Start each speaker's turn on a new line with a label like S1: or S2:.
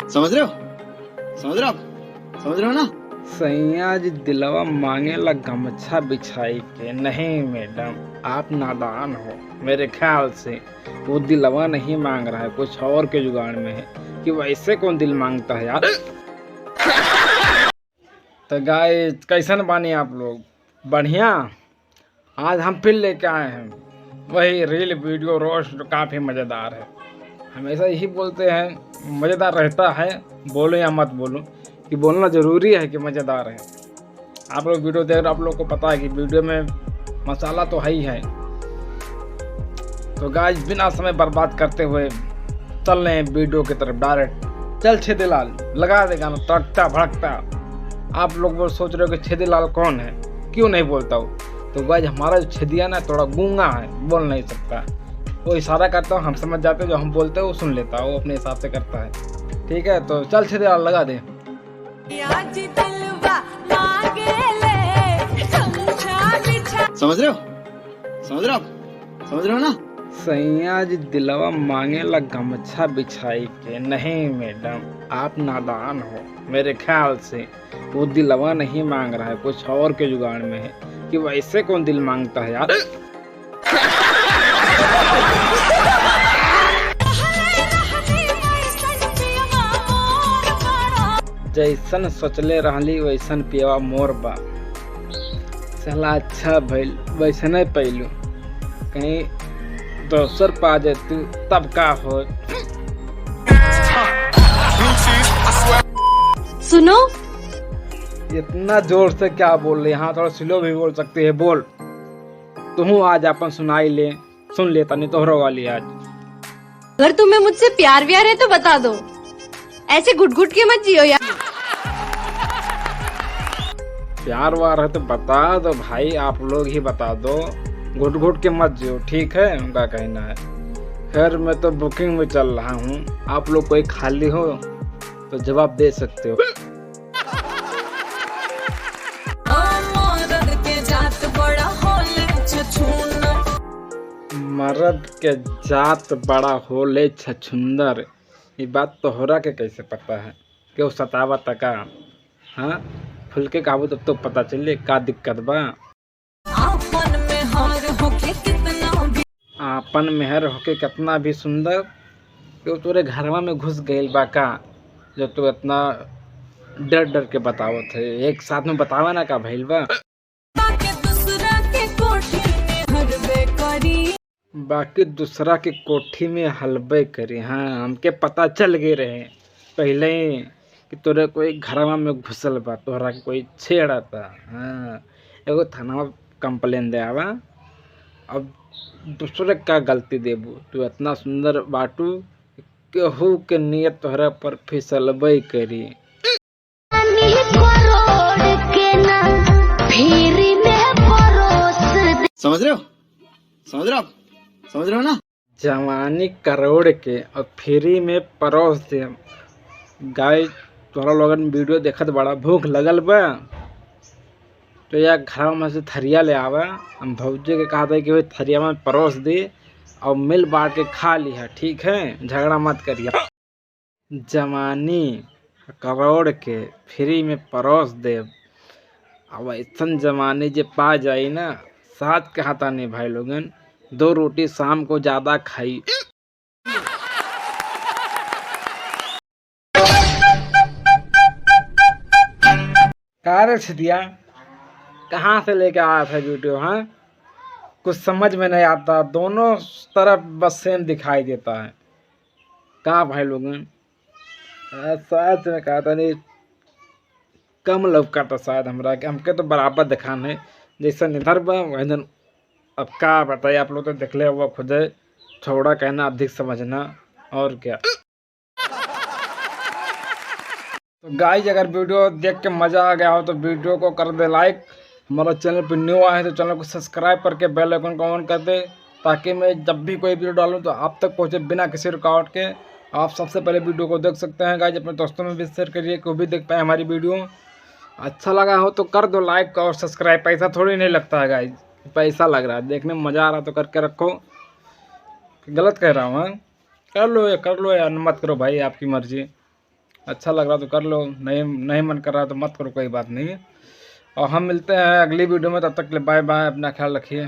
S1: समझ रहे हो? समझ रहे हो आप? समझ रहे हो ना?
S2: सैया जी दिलवा मांगे ला गमछा बिछाई के। नहीं मैडम, आप नादान हो। मेरे ख्याल से वो दिलवा नहीं मांग रहा है, कुछ और के जुगाड़ में है। कि वैसे कौन दिल मांगता है यार। तो गाइस कैसन बानी आप लोग? बढ़िया। आज हम फिर लेके आए हैं वही रील वीडियो रोस्ट जो काफ़ी मज़ेदार है। हमेशा यही बोलते हैं मज़ेदार रहता है, बोलो या मत बोलो, कि बोलना ज़रूरी है कि मज़ेदार है। आप लोग वीडियो देख रहे, आप लोग को पता है कि वीडियो में मसाला तो है ही है। तो गाइस बिना समय बर्बाद करते हुए चल रहे हैं वीडियो की तरफ डायरेक्ट। चल छेदीलाल लगा दे गाना तड़कता भड़कता। आप लोग वो सोच रहे हो कि छेदीलाल कौन है, क्यों नहीं बोलता हूँ। तो गाइस हमारा जो छेदिया ना थोड़ा गूंगा है, बोल नहीं सकता। वो इशारा करता हूँ, हम समझ जाते हैं, जो हम बोलते हैं वो सुन लेता है, वो अपने हिसाब से करता है। ठीक है, तो चल छेदीलाल लगा दे।
S1: समझ रहे हो? समझ रहे हो आप? समझ रहे हो ना?
S2: सैया जी दिलवा मांगे ला गमछा बिछाई के। नहीं मैडम, आप नादान हो। मेरे ख्याल से वो दिलवा नहीं मांग रहा है, कुछ और के जुगाड़ में है। कि वैसे कौन दिल मांगता है यार। जैसन सोचले रहली वैसन पियवा मोर बा। चला अच्छा भइल वैसने पैलू, कहीं दोसर पा जेतू तब का हो।
S3: सुनो,
S2: इतना जोर से क्या बोल रहे? यहाँ थोड़ा स्लो भी बोल सकते है। बोल तुम आज अपन सुनाई ले, सुन लेता नहीं तोहरो वाली आज।
S3: अगर तुम्हें मुझसे प्यार व्यार है तो बता दो, ऐसे घुट घुट के मत जियो यार।
S2: प्यार वार है तो बता दो भाई, आप लोग ही बता दो, घुट घुट के मत जियो, ठीक है? उनका कहना है। खैर मैं तो बुकिंग में चल रहा हूँ, आप लोग कोई खाली हो तो जवाब दे सकते हो। मर्द के जात बड़ा होले छछुंदर। ये बात तोहरा के कैसे पता है? क्यों सतावा तका? हाँ, खुल के काबू तब तो पता चले का दिक्कत बा। आपन मेहर होके कितना भी सुंदर, क्यों तोरे घरवा में घुस गइल बा का, जो तू इतना डर डर के बतावत है? एक साथ में बतावा ना का भइल बा। बाकी दूसरा के कोठी में हलबे करी। हाँ, हमके पता चल गए रहे पहले ही कि तोरे कोई घरवा में घुसल बा, तोहरा के कोई छेड़ता। हाँ, एगो थाना कंप्लेन दे आवा। अब दूसरे का गलती देबू? तू इतना सुंदर बाटू, केहू के नियत तोहरा पर फिसलबे करी।
S1: समझ रहे हो? समझ रहे हो आप? समझ रहे हो ना?
S2: जवानी करोड़ के और फ्री में परोस दे। गाय तोरा लोगन वीडियो देखत बड़ा, भूख लगल बा तो या घर में से थरिया ले आवा। हम भौजी के कहा था कि भाई थरिया में परोस दे और मिल बांट के खा लिया, ठीक है? झगड़ा मत करिए। जवानी करोड़ के फ्री में परोस दे। अब ऐसा जवानी जे पा जाई ना, साथ कहता नहीं भाई लोगन, 2 रोटी शाम को ज्यादा खाई। कार दिया कहाँ से लेके आया था वीडियो? हाँ, कुछ समझ में नहीं आता, दोनों तरफ बस सेम दिखाई देता है। कहाँ भाई लोगन? शायद में कहा था नहीं, कम लव का था शायद हमरा के, हमके तो बराबर दिखाना है जैसा निधर बा वैसे। अब क्या बताइए, आप लोग तो देख ले वो खुद है, थोड़ा कहना अधिक समझना और क्या। तो गाइस अगर वीडियो देख के मज़ा आ गया हो तो वीडियो को कर दे लाइक। हमारा चैनल पर न्यू आए तो चैनल को सब्सक्राइब करके बेल आइकन को ऑन कर दे, ताकि मैं जब भी कोई वीडियो डालूं तो आप तक पहुंचे बिना किसी रुकावट के। आप सबसे पहले वीडियो को देख सकते हैं गाइस, अपने दोस्तों में भी शेयर करिए कि वो भी देख पाए हमारी वीडियो। अच्छा लगा हो तो कर दो लाइक और सब्सक्राइब, पैसा थोड़ी नहीं लगता है गाइस, पैसा लग रहा है, देखने में मज़ा आ रहा तो करके रखो। गलत कह रहा हूँ? हाँ? कर लो या मत करो भाई, आपकी मर्जी। अच्छा लग रहा तो कर लो, नहीं नहीं मन कर रहा तो मत करो, कोई बात नहीं। और हम मिलते हैं अगली वीडियो में, तब तक के लिए बाय बाय, अपना ख्याल रखिए।